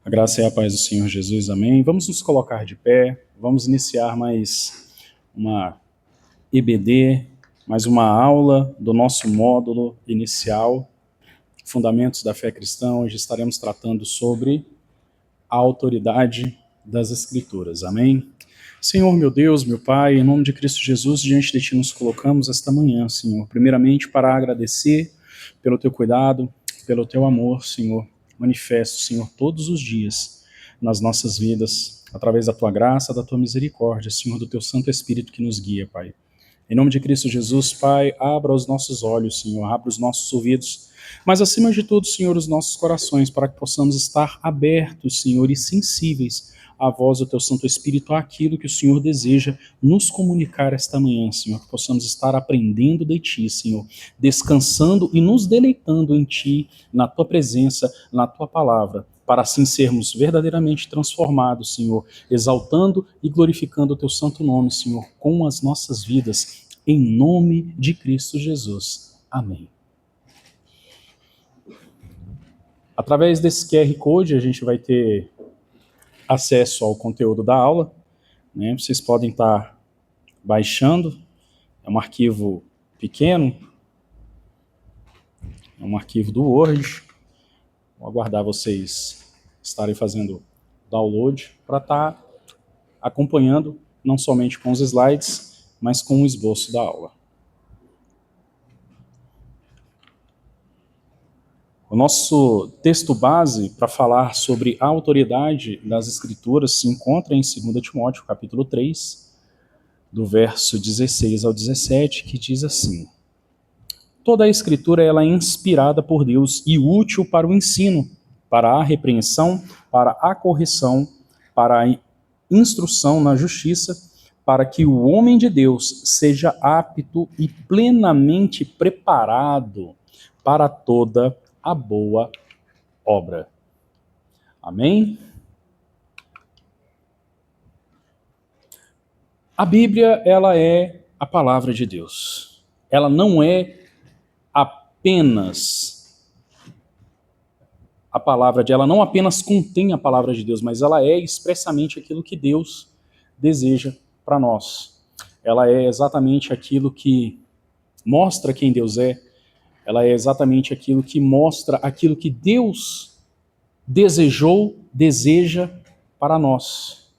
A graça e a paz do Senhor Jesus, amém. Vamos nos colocar de pé, vamos iniciar mais uma EBD, mais uma aula do nosso módulo inicial, Fundamentos da Fé Cristã. Hoje estaremos tratando sobre a autoridade das Escrituras, amém. Senhor, meu Deus, meu Pai, em nome de Cristo Jesus, diante de Ti nos colocamos esta manhã, Senhor, primeiramente para agradecer pelo Teu cuidado, pelo Teu amor, Senhor, manifesto, Senhor, todos os dias nas nossas vidas, através da Tua graça, da Tua misericórdia, Senhor, do Teu Santo Espírito que nos guia, Pai. Em nome de Cristo Jesus, Pai, abra os nossos olhos, Senhor, abra os nossos ouvidos, mas acima de tudo, Senhor, os nossos corações, para que possamos estar abertos, Senhor, e sensíveis à voz do Teu Santo Espírito, àquilo que o Senhor deseja nos comunicar esta manhã, Senhor, que possamos estar aprendendo de Ti, Senhor, descansando e nos deleitando em Ti, na Tua presença, na Tua palavra, para assim sermos verdadeiramente transformados, Senhor, exaltando e glorificando o Teu santo nome, Senhor, com as nossas vidas, em nome de Cristo Jesus. Amém. Através desse QR Code, a gente vai ter acesso ao conteúdo da aula, né? Vocês podem estar baixando, é um arquivo pequeno, é um arquivo do Word. Vou aguardar vocês estarem fazendo download para estar acompanhando, não somente com os slides, mas com o esboço da aula. O nosso texto base para falar sobre a autoridade das Escrituras se encontra em 2 Timóteo, capítulo 3, do verso 16 ao 17, que diz assim: Toda a Escritura ela é inspirada por Deus e útil para o ensino, para a repreensão, para a correção, para a instrução na justiça, para que o homem de Deus seja apto e plenamente preparado para toda a boa obra. Amém? A Bíblia, ela é a palavra de Deus. Ela não é apenas a palavra de ela, não apenas contém a palavra de Deus, mas ela é expressamente aquilo que Deus deseja para nós. Ela é exatamente aquilo que mostra quem Deus é. Ela é exatamente aquilo que mostra aquilo que Deus desejou, deseja para nós.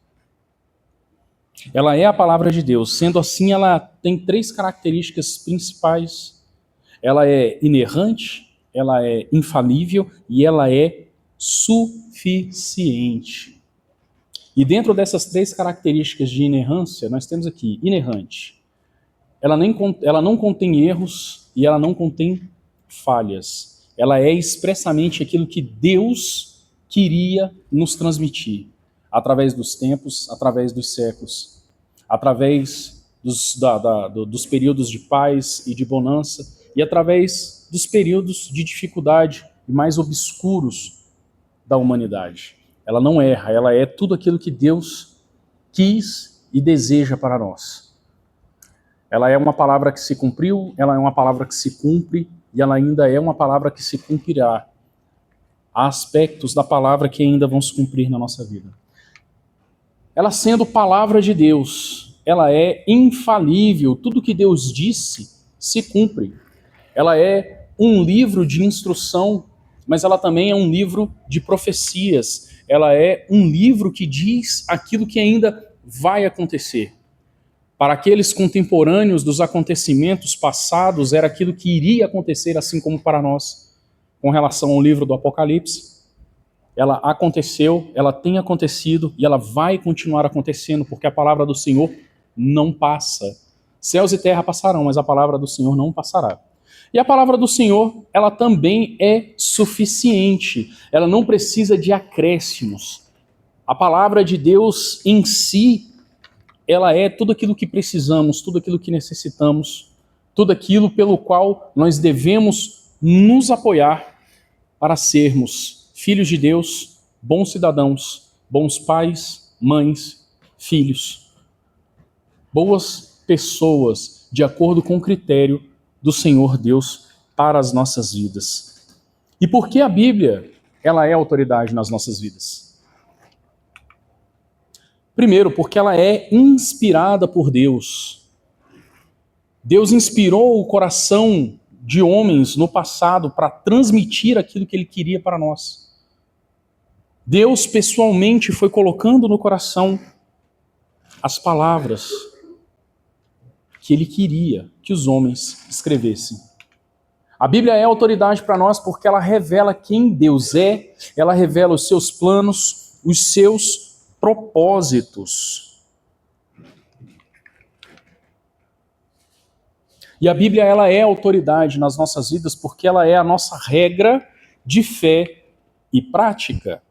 Ela é a palavra de Deus. Sendo assim, ela tem 3 características principais. Ela é inerrante, ela é infalível e ela é suficiente. E dentro dessas 3 características de inerrância, nós temos aqui, inerrante. Ela não contém erros e ela não contém falhas. Ela é expressamente aquilo que Deus queria nos transmitir, através dos tempos, através dos séculos, através dos períodos de paz e de bonança e através dos períodos de dificuldade e mais obscuros da humanidade. Ela não erra, ela é tudo aquilo que Deus quis e deseja para nós. Ela é uma palavra que se cumpriu, ela é uma palavra que se cumpre e ela ainda é uma palavra que se cumprirá. Há aspectos da palavra que ainda vão se cumprir na nossa vida. Ela sendo palavra de Deus, ela é infalível, tudo que Deus disse se cumpre. Ela é um livro de instrução, mas ela também é um livro de profecias. Ela é um livro que diz aquilo que ainda vai acontecer. Para aqueles contemporâneos dos acontecimentos passados, era aquilo que iria acontecer, assim como para nós. Com relação ao livro do Apocalipse, ela aconteceu, ela tem acontecido e ela vai continuar acontecendo, porque a palavra do Senhor não passa. Céus e terra passarão, mas a palavra do Senhor não passará. E a palavra do Senhor, ela também é suficiente. Ela não precisa de acréscimos. A palavra de Deus em si, ela é tudo aquilo que precisamos, tudo aquilo que necessitamos, tudo aquilo pelo qual nós devemos nos apoiar para sermos filhos de Deus, bons cidadãos, bons pais, mães, filhos, boas pessoas, de acordo com o critério do Senhor Deus para as nossas vidas. E por que a Bíblia, ela é autoridade nas nossas vidas? Primeiro, porque ela é inspirada por Deus. Deus inspirou o coração de homens no passado para transmitir aquilo que ele queria para nós. Deus pessoalmente foi colocando no coração as palavras que ele queria que os homens escrevessem. A Bíblia é autoridade para nós porque ela revela quem Deus é, ela revela os seus planos, os seus propósitos. E a Bíblia ela é autoridade nas nossas vidas porque ela é a nossa regra de fé e prática.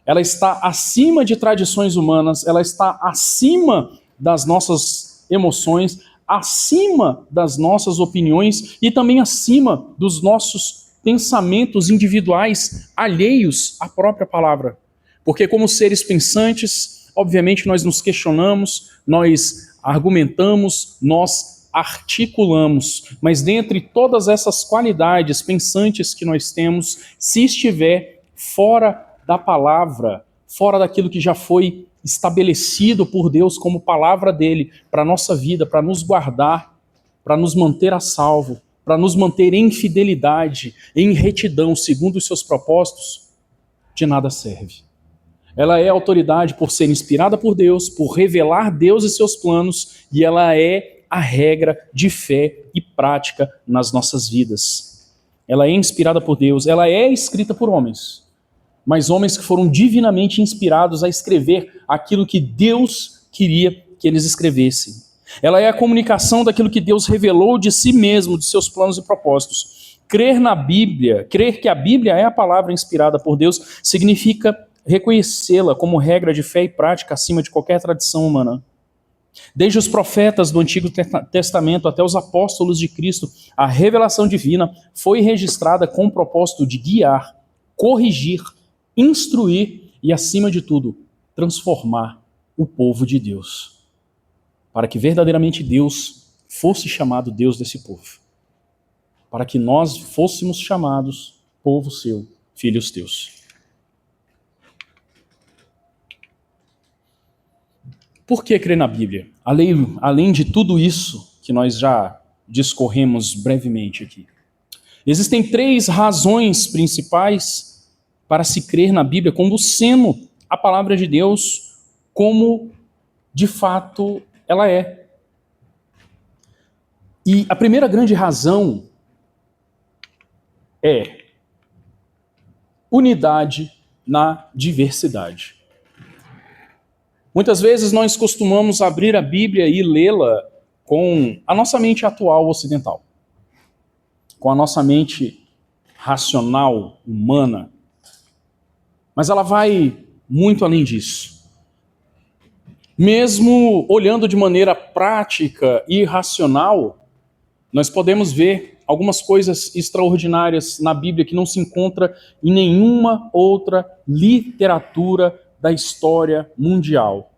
Ela está acima de tradições humanas, ela está acima das nossas emoções, acima das nossas opiniões e também acima dos nossos pensamentos individuais alheios à própria palavra. Porque como seres pensantes, obviamente nós nos questionamos, nós argumentamos, nós articulamos, mas dentre todas essas qualidades pensantes que nós temos, se estiver fora da palavra, fora daquilo que já foi estabelecido por Deus como palavra dele para a nossa vida, para nos guardar, para nos manter a salvo, para nos manter em fidelidade, em retidão, segundo os seus propósitos, de nada serve. Ela é autoridade por ser inspirada por Deus, por revelar Deus e seus planos, e ela é a regra de fé e prática nas nossas vidas. Ela é inspirada por Deus, ela é escrita por homens, mas homens que foram divinamente inspirados a escrever aquilo que Deus queria que eles escrevessem. Ela é a comunicação daquilo que Deus revelou de si mesmo, de seus planos e propósitos. Crer na Bíblia, crer que a Bíblia é a palavra inspirada por Deus, significa reconhecê-la como regra de fé e prática acima de qualquer tradição humana. Desde os profetas do Antigo Testamento até os apóstolos de Cristo, a revelação divina foi registrada com o propósito de guiar, corrigir, instruir e, acima de tudo, transformar o povo de Deus, para que verdadeiramente Deus fosse chamado Deus desse povo, para que nós fôssemos chamados povo seu, filhos teus. Por que crer na Bíblia? Além de tudo isso que nós já discorremos brevemente aqui. Existem 3 razões principais para se crer na Bíblia como sendo a palavra de Deus como de fato ela é. E a primeira grande razão é unidade na diversidade. Muitas vezes nós costumamos abrir a Bíblia e lê-la com a nossa mente atual ocidental, com a nossa mente racional, humana. Mas ela vai muito além disso. Mesmo olhando de maneira prática e racional, nós podemos ver algumas coisas extraordinárias na Bíblia que não se encontra em nenhuma outra literatura da história mundial,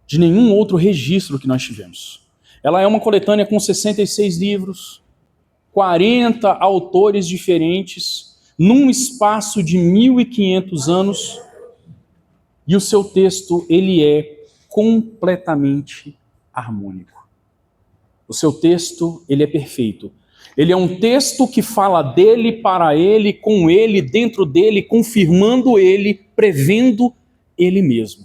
de nenhum outro registro que nós tivemos. Ela é uma coletânea com 66 livros, 40 autores diferentes, num espaço de 1.500 anos, e o seu texto, ele é completamente harmônico. O seu texto, ele é perfeito. Ele é um texto que fala dele, para ele, com ele, dentro dele, confirmando ele, prevendo ele mesmo.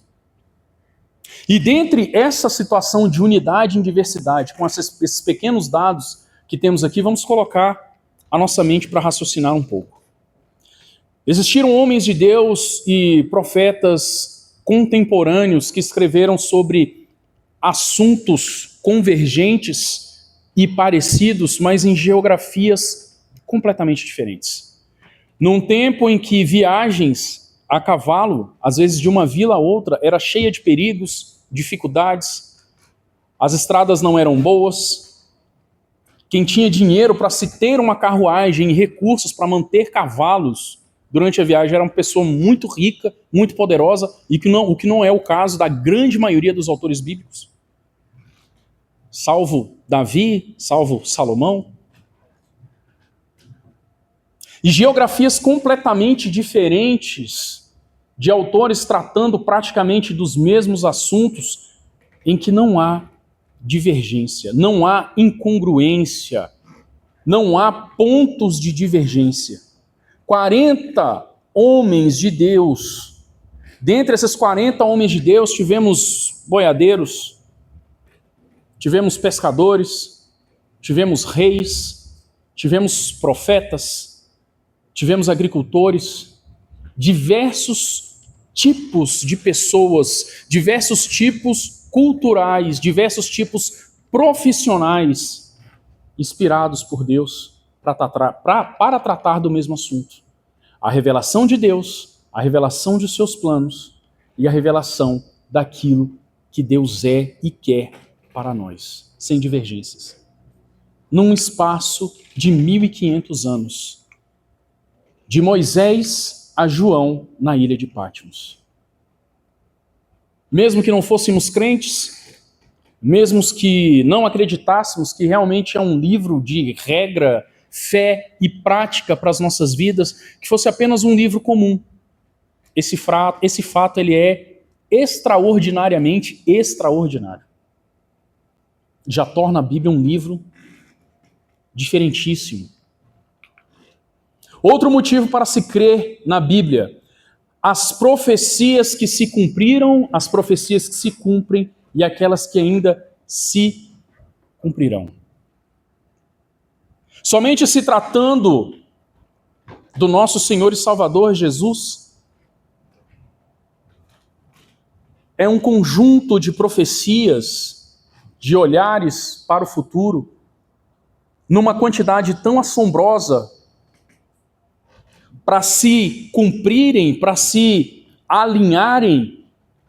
E dentre essa situação de unidade em diversidade, com esses pequenos dados que temos aqui, vamos colocar a nossa mente para raciocinar um pouco. Existiram homens de Deus e profetas contemporâneos que escreveram sobre assuntos convergentes e parecidos, mas em geografias completamente diferentes. Num tempo em que viagens a cavalo, às vezes de uma vila a outra, era cheia de perigos, dificuldades, as estradas não eram boas, quem tinha dinheiro para se ter uma carruagem e recursos para manter cavalos durante a viagem era uma pessoa muito rica, muito poderosa, e o que não é o caso da grande maioria dos autores bíblicos. Salvo Davi, salvo Salomão. E geografias completamente diferentes de autores tratando praticamente dos mesmos assuntos, em que não há divergência, não há incongruência, não há pontos de divergência. 40 homens de Deus. Dentre esses 40 homens de Deus, tivemos boiadeiros, tivemos pescadores, tivemos reis, tivemos profetas, tivemos agricultores, diversos tipos de pessoas, diversos tipos culturais, diversos tipos profissionais, inspirados por Deus para tratar do mesmo assunto. A revelação de Deus, a revelação de seus planos e a revelação daquilo que Deus é e quer para nós, sem divergências. Num espaço de 1500 anos, de Moisés a João na ilha de Patmos. Mesmo que não fôssemos crentes, mesmo que não acreditássemos que realmente é um livro de regra, fé e prática para as nossas vidas, que fosse apenas um livro comum. Esse fato ele é extraordinariamente extraordinário. Já torna a Bíblia um livro diferentíssimo. Outro motivo para se crer na Bíblia: as profecias que se cumpriram, as profecias que se cumprem e aquelas que ainda se cumprirão. Somente se tratando do nosso Senhor e Salvador Jesus, é um conjunto de profecias, de olhares para o futuro, numa quantidade tão assombrosa, para se cumprirem, para se alinharem,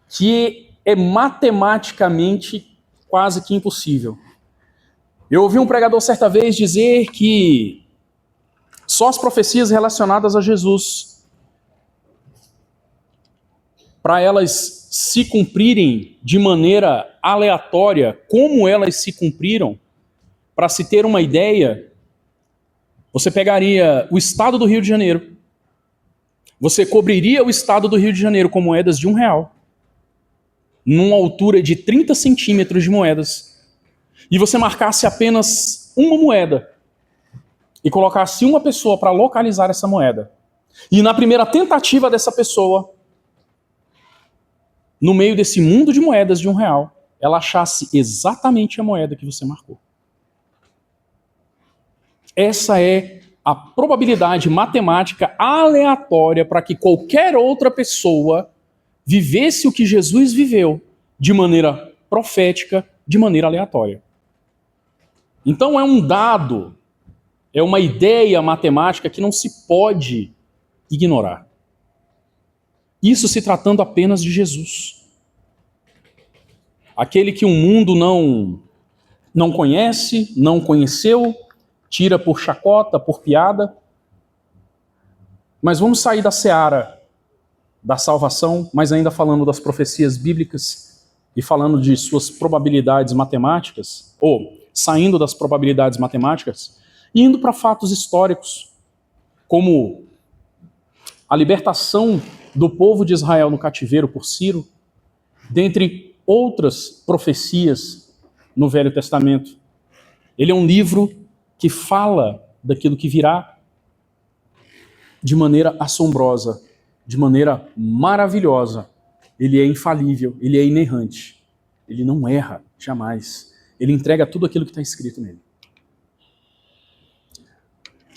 que é matematicamente quase que impossível. Eu ouvi um pregador certa vez dizer que só as profecias relacionadas a Jesus, para elas se cumprirem de maneira aleatória, como elas se cumpriram, para se ter uma ideia, você pegaria o estado do Rio de Janeiro, você cobriria o estado do Rio de Janeiro com moedas de R$1, numa altura de 30 centímetros de moedas, e você marcasse apenas uma moeda e colocasse uma pessoa para localizar essa moeda, e na primeira tentativa dessa pessoa, no meio desse mundo de moedas de R$1, ela achasse exatamente a moeda que você marcou. Essa é a probabilidade matemática aleatória para que qualquer outra pessoa vivesse o que Jesus viveu de maneira profética, de maneira aleatória. Então é um dado, é uma ideia matemática que não se pode ignorar. Isso se tratando apenas de Jesus. Aquele que o mundo não conhece, não conheceu, tira por chacota, por piada. Mas vamos sair da seara da salvação, mas ainda falando das profecias bíblicas e falando de suas probabilidades matemáticas, ou saindo das probabilidades matemáticas, e indo para fatos históricos, como a libertação do povo de Israel no cativeiro por Ciro, dentre outras profecias no Velho Testamento. Ele é um livro que fala daquilo que virá de maneira assombrosa, de maneira maravilhosa. Ele é infalível, ele é inerrante. Ele não erra, jamais. Ele entrega tudo aquilo que está escrito nele.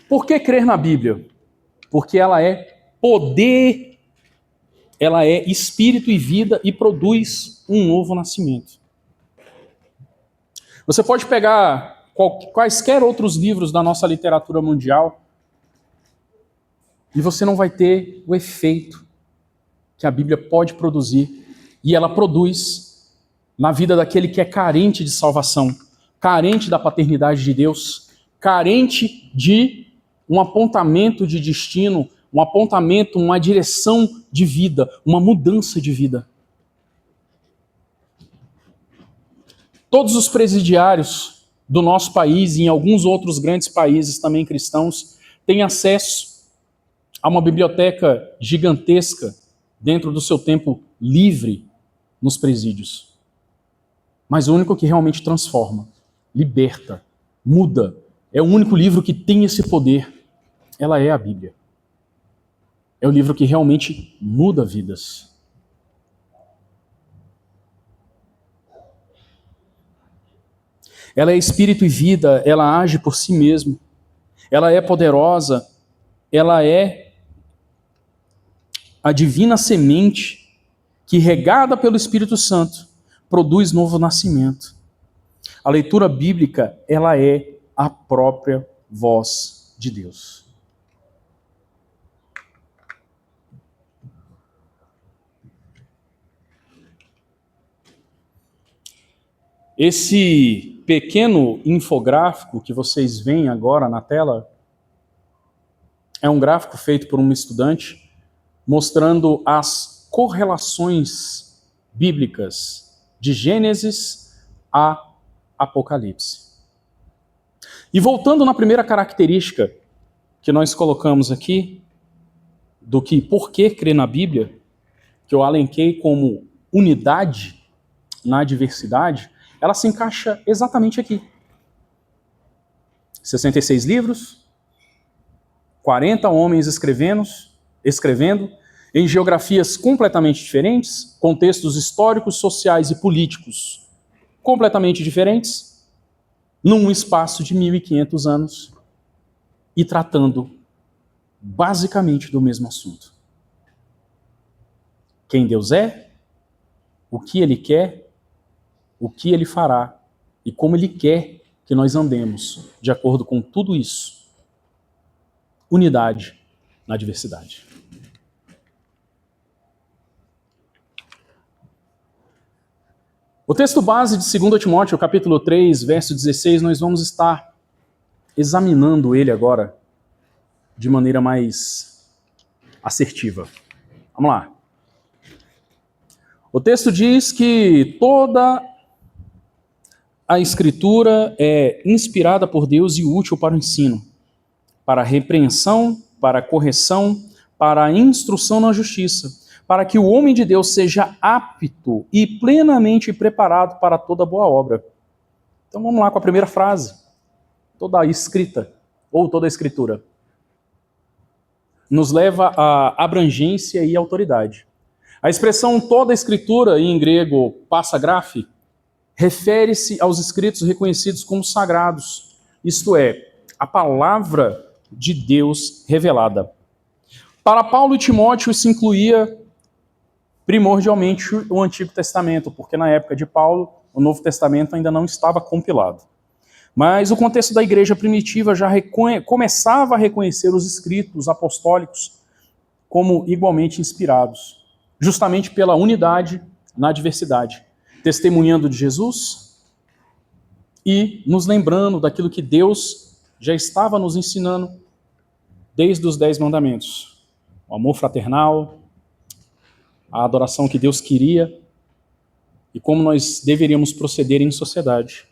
Por que crer na Bíblia? Porque ela é poder, ela é espírito e vida e produz um novo nascimento. Você pode pegar quaisquer outros livros da nossa literatura mundial e você não vai ter o efeito que a Bíblia pode produzir, e ela produz na vida daquele que é carente de salvação, carente da paternidade de Deus, carente de um apontamento de destino, um apontamento, uma direção de vida, uma mudança de vida. Todos os presidiários do nosso país e em alguns outros grandes países também cristãos têm acesso a uma biblioteca gigantesca dentro do seu tempo livre nos presídios. Mas o único que realmente transforma, liberta, muda, é o único livro que tem esse poder. Ela é a Bíblia. É o livro que realmente muda vidas. Ela é espírito e vida, ela age por si mesma. Ela é poderosa, ela é a divina semente que, regada pelo Espírito Santo, produz novo nascimento. A leitura bíblica, ela é a própria voz de Deus. Esse pequeno infográfico que vocês veem agora na tela é um gráfico feito por um estudante mostrando as correlações bíblicas de Gênesis a Apocalipse. E voltando na primeira característica que nós colocamos aqui, do que por que crer na Bíblia, que eu alenquei como unidade na diversidade, ela se encaixa exatamente aqui. 66 livros, 40 homens escrevendo, em geografias completamente diferentes, contextos históricos, sociais e políticos completamente diferentes, num espaço de 1.500 anos, e tratando basicamente do mesmo assunto. Quem Deus é, o que Ele quer, o que Ele fará e como Ele quer que nós andemos de acordo com tudo isso. Unidade na diversidade. O texto base de 2 Timóteo, capítulo 3, verso 16, nós vamos estar examinando ele agora de maneira mais assertiva. Vamos lá. O texto diz que toda a Escritura é inspirada por Deus e útil para o ensino, para a repreensão, para a correção, para a instrução na justiça, para que o homem de Deus seja apto e plenamente preparado para toda boa obra. Então vamos lá com a primeira frase. Toda a escrita, ou toda a Escritura, nos leva à abrangência e autoridade. A expressão toda a Escritura, em grego passagraphe, refere-se aos escritos reconhecidos como sagrados, isto é, a palavra de Deus revelada. Para Paulo e Timóteo, isso incluía primordialmente o Antigo Testamento, porque na época de Paulo, o Novo Testamento ainda não estava compilado. Mas o contexto da igreja primitiva já começava a reconhecer os escritos apostólicos como igualmente inspirados, justamente pela unidade na diversidade, testemunhando de Jesus e nos lembrando daquilo que Deus já estava nos ensinando desde os 10 mandamentos. O amor fraternal, a adoração que Deus queria e como nós deveríamos proceder em sociedade.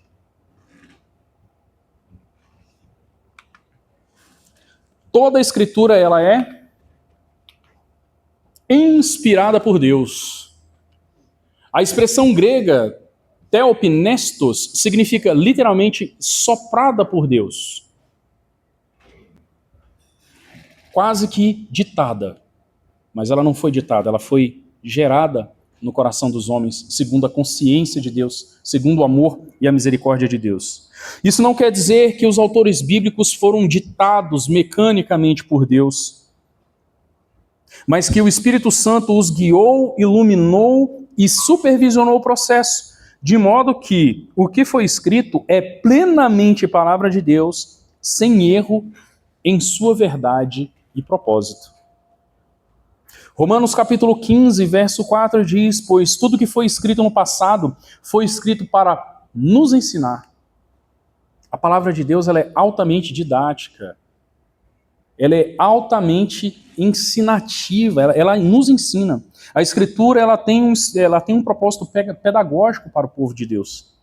Toda a Escritura, ela é inspirada por Deus. A expressão grega theopnestos significa literalmente soprada por Deus. Quase que ditada. Mas ela não foi ditada, ela foi gerada no coração dos homens, segundo a consciência de Deus, segundo o amor e a misericórdia de Deus. Isso não quer dizer que os autores bíblicos foram ditados mecanicamente por Deus, mas que o Espírito Santo os guiou, iluminou e supervisionou o processo, de modo que o que foi escrito é plenamente palavra de Deus, sem erro em sua verdade e propósito. Romanos capítulo 15, verso 4 diz: pois tudo que foi escrito no passado foi escrito para nos ensinar. A palavra de Deus, ela é altamente didática, ela é altamente ensinativa, ela nos ensina. A Escritura, ela tem um propósito pedagógico para o povo de Deus.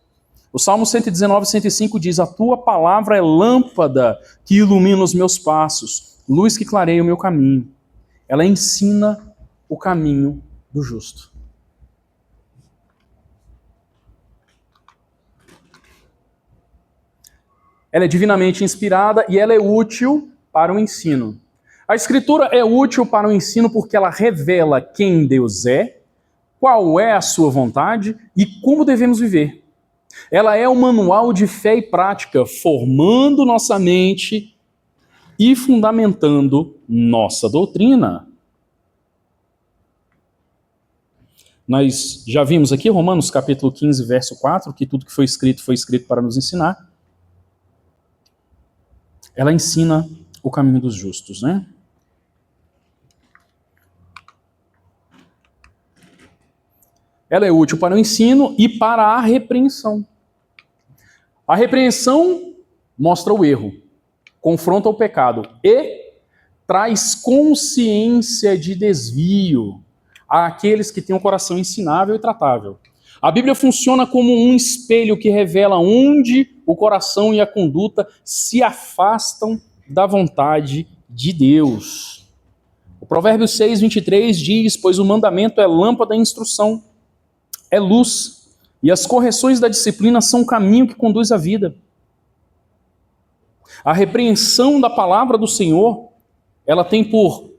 O Salmo 119, 105 diz: a tua palavra é lâmpada que ilumina os meus passos, luz que clareia o meu caminho. Ela ensina o caminho do justo. Ela é divinamente inspirada e ela é útil para o ensino. A Escritura é útil para o ensino porque ela revela quem Deus é, qual é a sua vontade e como devemos viver. Ela é um manual de fé e prática, formando nossa mente e fundamentando nossa doutrina. Nós já vimos aqui, Romanos capítulo 15, verso 4, que tudo que foi escrito para nos ensinar. Ela ensina o caminho dos justos, né? Ela é útil para o ensino e para a repreensão. A repreensão mostra o erro, confronta o pecado e traz consciência de desvio àqueles que têm um coração ensinável e tratável. A Bíblia funciona como um espelho que revela onde o coração e a conduta se afastam da vontade de Deus. O Provérbios 6, 23 diz: pois o mandamento é lâmpada e instrução, é luz, e as correções da disciplina são o caminho que conduz à vida. A repreensão da palavra do Senhor, ela tem por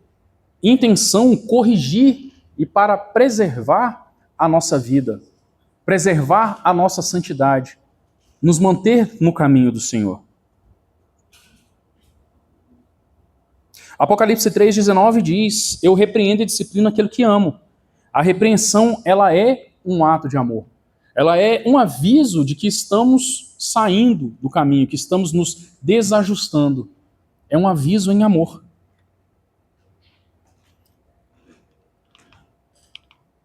intenção corrigir e para preservar a nossa vida, preservar a nossa santidade, nos manter no caminho do Senhor. Apocalipse 3,19 diz: eu repreendo e disciplino aquele que amo. A repreensão, ela é um ato de amor. Ela é um aviso de que estamos saindo do caminho, que estamos nos desajustando. É um aviso em amor.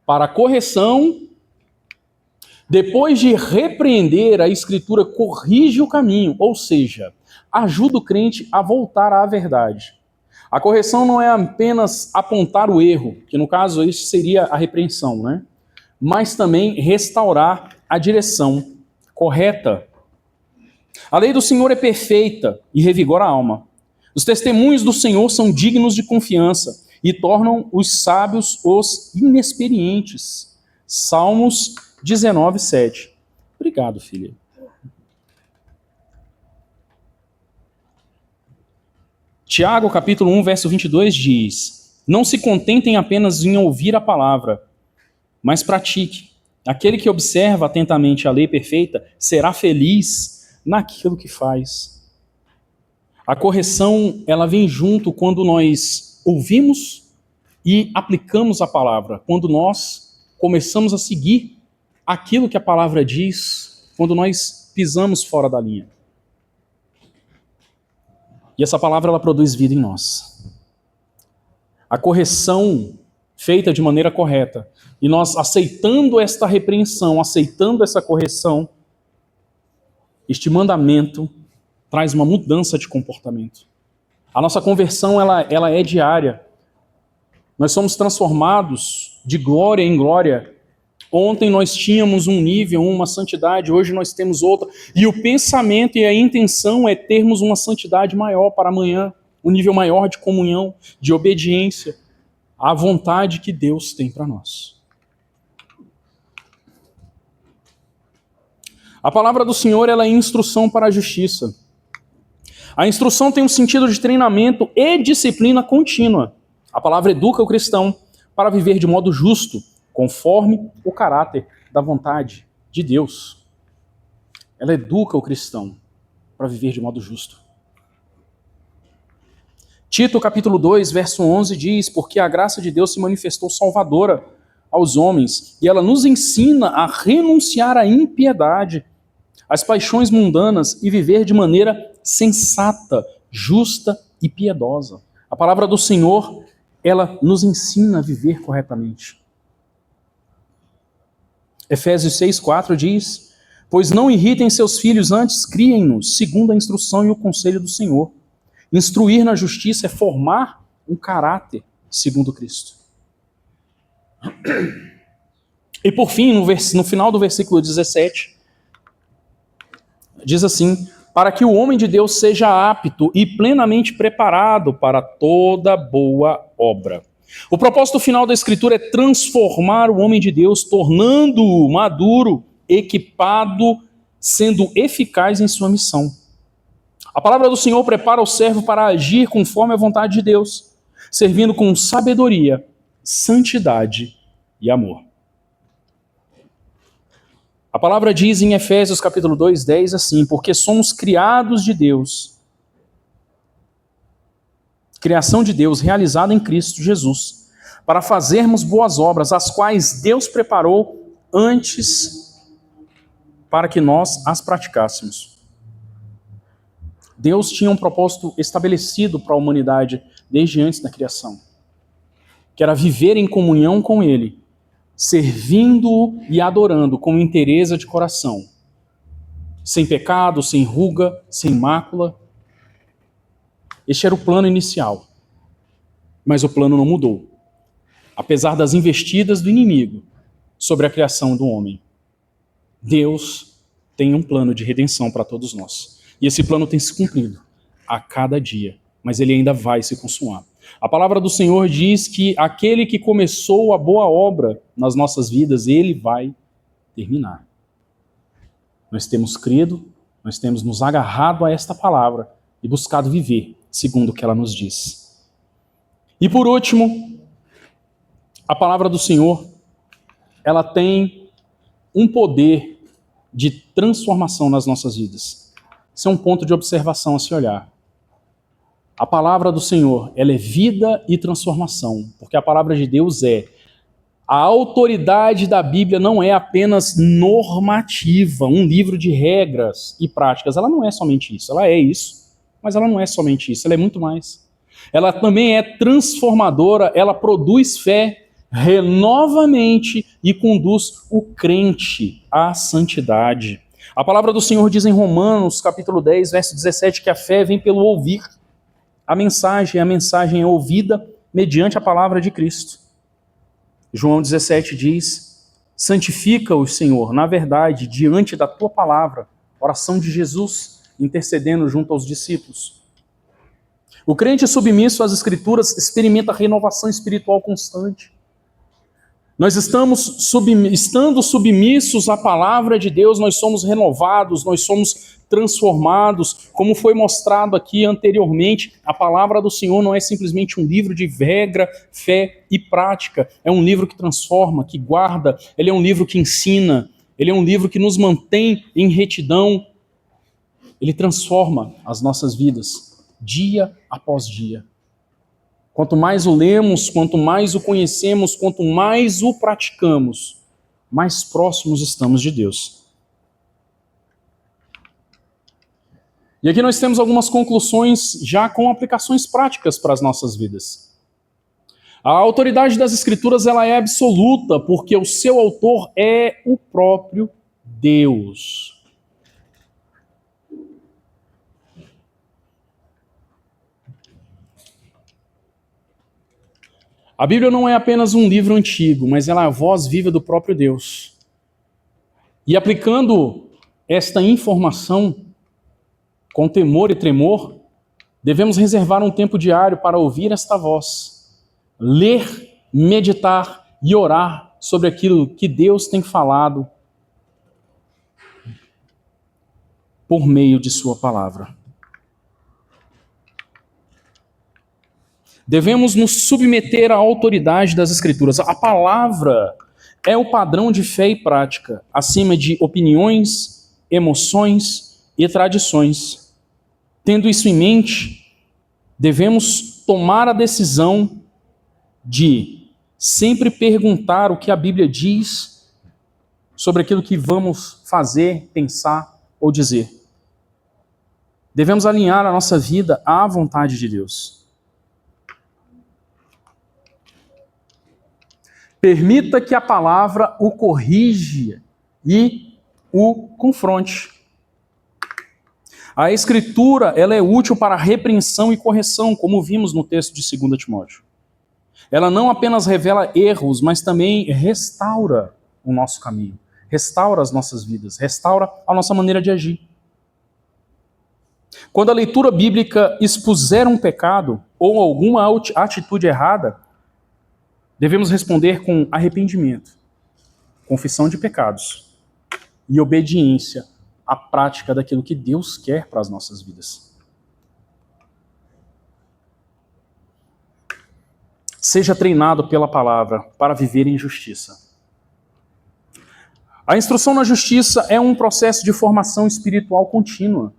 Para a correção, depois de repreender, a Escritura corrige o caminho, ou seja, ajuda o crente a voltar à verdade. A correção não é apenas apontar o erro, que no caso isso seria a repreensão, né? Mas também restaurar a direção correta. A lei do Senhor é perfeita e revigora a alma. Os testemunhos do Senhor são dignos de confiança e tornam os sábios os inexperientes. Salmos 19, 7. Obrigado, filha. Tiago, capítulo 1, verso 22 diz: não se contentem apenas em ouvir a palavra, mas pratique. Aquele que observa atentamente a lei perfeita será feliz naquilo que faz. A correção, ela vem junto quando nós ouvimos e aplicamos a palavra, quando nós começamos a seguir aquilo que a palavra diz, quando nós pisamos fora da linha. E essa palavra, ela produz vida em nós. A correção feita de maneira correta, e nós aceitando esta repreensão, aceitando essa correção, este mandamento traz uma mudança de comportamento. A nossa conversão, ela é diária. Nós somos transformados de glória em glória. Ontem nós tínhamos um nível, uma santidade, hoje nós temos outra. E o pensamento e a intenção é termos uma santidade maior para amanhã, um nível maior de comunhão, de obediência à vontade que Deus tem para nós. A palavra do Senhor, ela é instrução para a justiça. A instrução tem um sentido de treinamento e disciplina contínua. A palavra educa o cristão para viver de modo justo, conforme o caráter da vontade de Deus. Ela educa o cristão para viver de modo justo. Tito, capítulo 2, verso 11 diz: porque a graça de Deus se manifestou salvadora aos homens, e ela nos ensina a renunciar à impiedade, às paixões mundanas e viver de maneira sensata, justa e piedosa. A palavra do Senhor, ela nos ensina a viver corretamente. Efésios 6,4 diz: pois não irritem seus filhos, antes criem-nos, segundo a instrução e o conselho do Senhor. Instruir na justiça é formar um caráter segundo Cristo. E por fim, no final do versículo 17, diz assim: para que o homem de Deus seja apto e plenamente preparado para toda boa obra. O propósito final da Escritura é transformar o homem de Deus, tornando-o maduro, equipado, sendo eficaz em sua missão. A palavra do Senhor prepara o servo para agir conforme a vontade de Deus, servindo com sabedoria, santidade e amor. A palavra diz em Efésios capítulo 2:10 assim: porque somos criados de Deus, criação de Deus realizada em Cristo Jesus, para fazermos boas obras, as quais Deus preparou antes para que nós as praticássemos. Deus tinha um propósito estabelecido para a humanidade desde antes da criação, que era viver em comunhão com Ele, servindo-o e adorando com inteireza de coração, sem pecado, sem ruga, sem mácula. Este era o plano inicial, mas o plano não mudou, apesar das investidas do inimigo sobre a criação do homem. Deus tem um plano de redenção para todos nós, e esse plano tem se cumprido a cada dia, mas ele ainda vai se consumar. A palavra do Senhor diz que aquele que começou a boa obra nas nossas vidas, ele vai terminar. Nós temos crido, nós temos nos agarrado a esta palavra e buscado viver segundo o que ela nos diz. E por último, a palavra do Senhor, ela tem um poder de transformação nas nossas vidas. Isso é um ponto de observação a se olhar. A palavra do Senhor, ela é vida e transformação, porque a palavra de Deus a autoridade da Bíblia não é apenas normativa, um livro de regras e práticas. Ela não é somente isso, ela é isso, mas ela não é somente isso, ela é muito mais. Ela também é transformadora, ela produz fé, renova a mente e conduz o crente à santidade. A palavra do Senhor diz em Romanos, capítulo 10, verso 17, que a fé vem pelo ouvir. A mensagem é ouvida mediante a palavra de Cristo. João 17 diz: santifica-os, Senhor, na verdade, diante da tua palavra. Oração de Jesus, intercedendo junto aos discípulos. O crente submisso às Escrituras experimenta renovação espiritual constante. Nós estando submissos à palavra de Deus, nós somos renovados, nós somos transformados. Como foi mostrado aqui anteriormente, a palavra do Senhor não é simplesmente um livro de regra, fé e prática. É um livro que transforma, que guarda, ele é um livro que ensina, ele é um livro que nos mantém em retidão. Ele transforma as nossas vidas, dia após dia. Quanto mais o lemos, quanto mais o conhecemos, quanto mais o praticamos, mais próximos estamos de Deus. E aqui nós temos algumas conclusões já com aplicações práticas para as nossas vidas. A autoridade das Escrituras ela é absoluta, porque o seu autor é o próprio Deus. A Bíblia não é apenas um livro antigo, mas ela é a voz viva do próprio Deus. E aplicando esta informação com temor e tremor, devemos reservar um tempo diário para ouvir esta voz, ler, meditar e orar sobre aquilo que Deus tem falado por meio de sua palavra. Devemos nos submeter à autoridade das Escrituras. A palavra é o padrão de fé e prática, acima de opiniões, emoções e tradições. Tendo isso em mente, devemos tomar a decisão de sempre perguntar o que a Bíblia diz sobre aquilo que vamos fazer, pensar ou dizer. Devemos alinhar a nossa vida à vontade de Deus. Permita que a palavra o corrija e o confronte. A Escritura ela é útil para repreensão e correção, como vimos no texto de 2 Timóteo. Ela não apenas revela erros, mas também restaura o nosso caminho, restaura as nossas vidas, restaura a nossa maneira de agir. Quando a leitura bíblica expuser um pecado ou alguma atitude errada, Devemos responder com arrependimento, confissão de pecados e obediência à prática daquilo que Deus quer para as nossas vidas. Seja treinado pela palavra para viver em justiça. A instrução na justiça é um processo de formação espiritual contínua.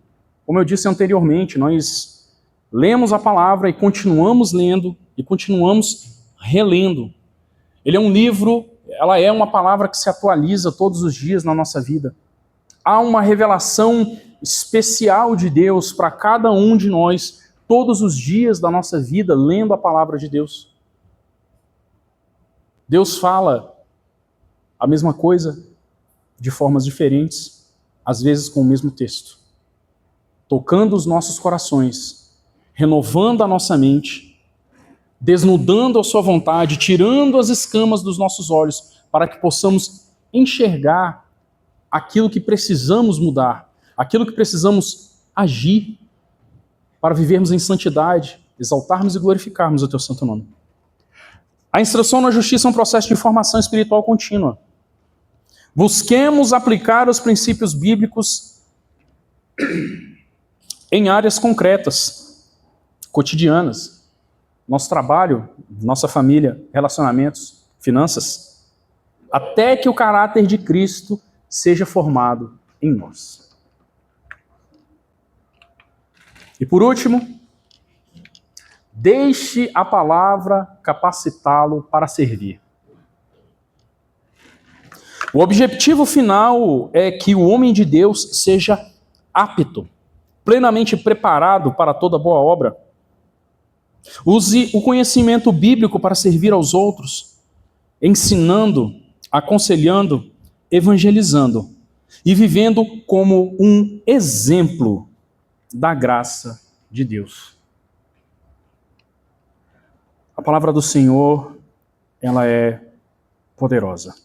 Como eu disse anteriormente, nós lemos a palavra e continuamos lendo e continuamos relendo. Ele é um livro, ela é uma palavra que se atualiza todos os dias na nossa vida. Há uma revelação especial de Deus para cada um de nós, todos os dias da nossa vida, lendo a palavra de Deus. Deus fala a mesma coisa de formas diferentes, às vezes com o mesmo texto, tocando os nossos corações, renovando a nossa mente, desnudando a sua vontade, tirando as escamas dos nossos olhos, para que possamos enxergar aquilo que precisamos mudar, aquilo que precisamos agir, para vivermos em santidade, exaltarmos e glorificarmos o teu santo nome. A instrução na justiça é um processo de formação espiritual contínua. Busquemos aplicar os princípios bíblicos em áreas concretas, cotidianas. Nosso trabalho, nossa família, relacionamentos, finanças, até que o caráter de Cristo seja formado em nós. E por último, deixe a palavra capacitá-lo para servir. O objetivo final é que o homem de Deus seja apto, plenamente preparado para toda boa obra. Use o conhecimento bíblico para servir aos outros, ensinando, aconselhando, evangelizando e vivendo como um exemplo da graça de Deus. A palavra do Senhor, ela é poderosa.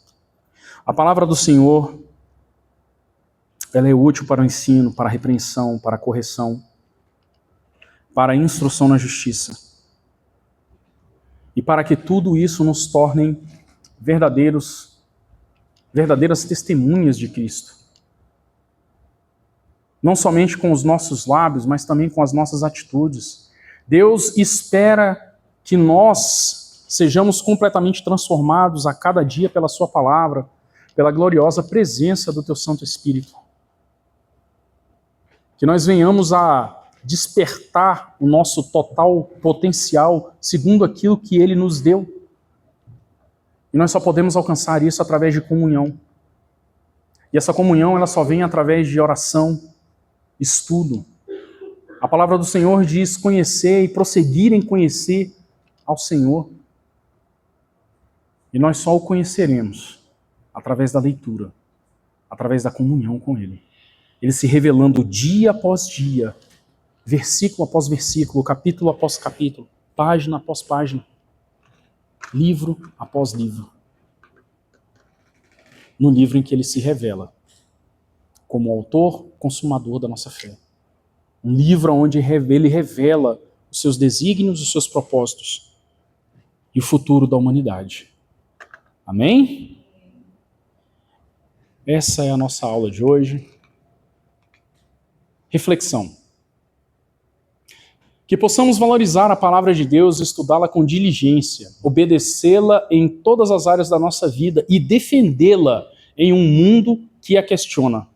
A palavra do Senhor, ela é útil para o ensino, para a repreensão, para a correção, para a instrução na justiça. E para que tudo isso nos torne verdadeiras testemunhas de Cristo. Não somente com os nossos lábios, mas também com as nossas atitudes. Deus espera que nós sejamos completamente transformados a cada dia pela sua palavra, pela gloriosa presença do teu Santo Espírito. Que nós venhamos a despertar o nosso total potencial segundo aquilo que Ele nos deu. E nós só podemos alcançar isso através de comunhão. E essa comunhão, ela só vem através de oração, estudo. A palavra do Senhor diz conhecer e prosseguir em conhecer ao Senhor. E nós só o conheceremos através da leitura, através da comunhão com Ele. Ele se revelando dia após dia, versículo após versículo, capítulo após capítulo, página após página, livro após livro. No livro em que Ele se revela como autor, consumador da nossa fé. Um livro onde Ele revela os seus desígnios, os seus propósitos e o futuro da humanidade. Amém? Essa é a nossa aula de hoje. Reflexão. Que possamos valorizar a palavra de Deus, estudá-la com diligência, obedecê-la em todas as áreas da nossa vida e defendê-la em um mundo que a questiona.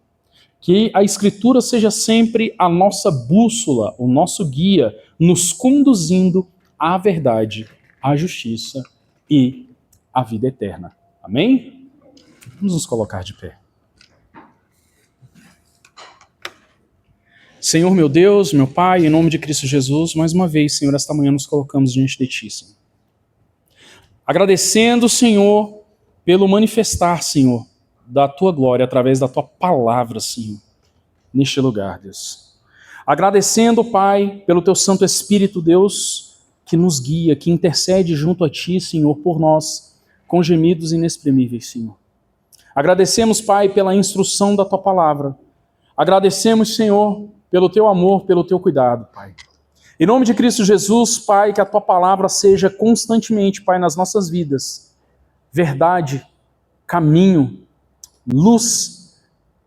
Que a Escritura seja sempre a nossa bússola, o nosso guia, nos conduzindo à verdade, à justiça e à vida eterna. Amém? Vamos nos colocar de pé. Senhor meu Deus, meu Pai, em nome de Cristo Jesus, mais uma vez, Senhor, esta manhã nos colocamos diante de Ti, Senhor. Agradecendo, Senhor, pelo manifestar, Senhor, da Tua glória através da Tua palavra, Senhor, neste lugar, Deus. Agradecendo, Pai, pelo Teu Santo Espírito, Deus, que nos guia, que intercede junto a Ti, Senhor, por nós, com gemidos inexprimíveis, Senhor. Agradecemos, Pai, pela instrução da Tua palavra. Agradecemos, Senhor, pelo Teu amor, pelo Teu cuidado, Pai. Em nome de Cristo Jesus, Pai, que a Tua palavra seja constantemente, Pai, nas nossas vidas, verdade, caminho, luz,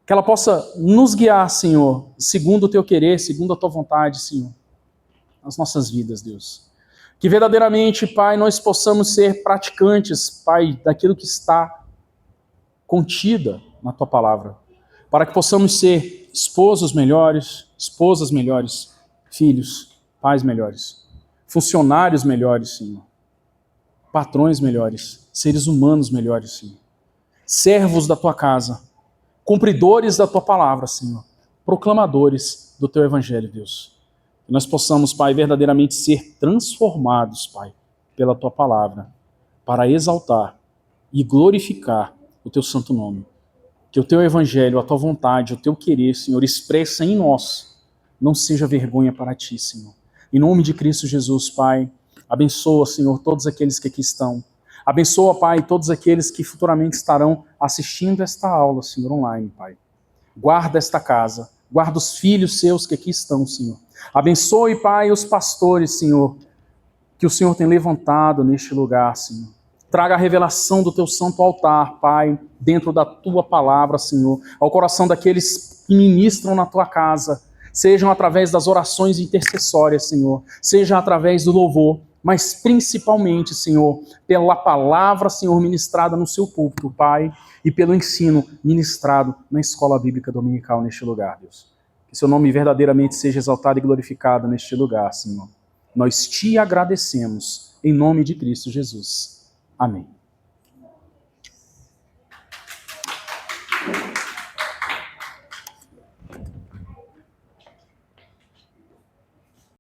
que ela possa nos guiar, Senhor, segundo o Teu querer, segundo a Tua vontade, Senhor, nas nossas vidas, Deus. Que verdadeiramente, Pai, nós possamos ser praticantes, Pai, daquilo que está contida na Tua palavra, para que possamos ser esposos melhores, esposas melhores, filhos, pais melhores, funcionários melhores, Senhor, patrões melhores, seres humanos melhores, Senhor, servos da Tua casa, cumpridores da Tua palavra, Senhor, proclamadores do Teu Evangelho, Deus. Que nós possamos, Pai, verdadeiramente ser transformados, Pai, pela Tua palavra, para exaltar e glorificar o Teu santo nome. Que o Teu Evangelho, a Tua vontade, o Teu querer, Senhor, expressa em nós, não seja vergonha para Ti, Senhor. Em nome de Cristo Jesus, Pai, abençoa, Senhor, todos aqueles que aqui estão. Abençoa, Pai, todos aqueles que futuramente estarão assistindo esta aula, Senhor, online, Pai. Guarda esta casa, guarda os filhos seus que aqui estão, Senhor. Abençoe, Pai, os pastores, Senhor, que o Senhor tem levantado neste lugar, Senhor. Traga a revelação do Teu santo altar, Pai, dentro da Tua palavra, Senhor, ao coração daqueles que ministram na Tua casa, sejam através das orações intercessórias, Senhor, seja através do louvor, mas principalmente, Senhor, pela palavra, Senhor, ministrada no Seu púlpito, Pai, e pelo ensino ministrado na escola bíblica dominical neste lugar, Deus. Que Seu nome verdadeiramente seja exaltado e glorificado neste lugar, Senhor. Nós Te agradecemos, em nome de Cristo Jesus. Amém.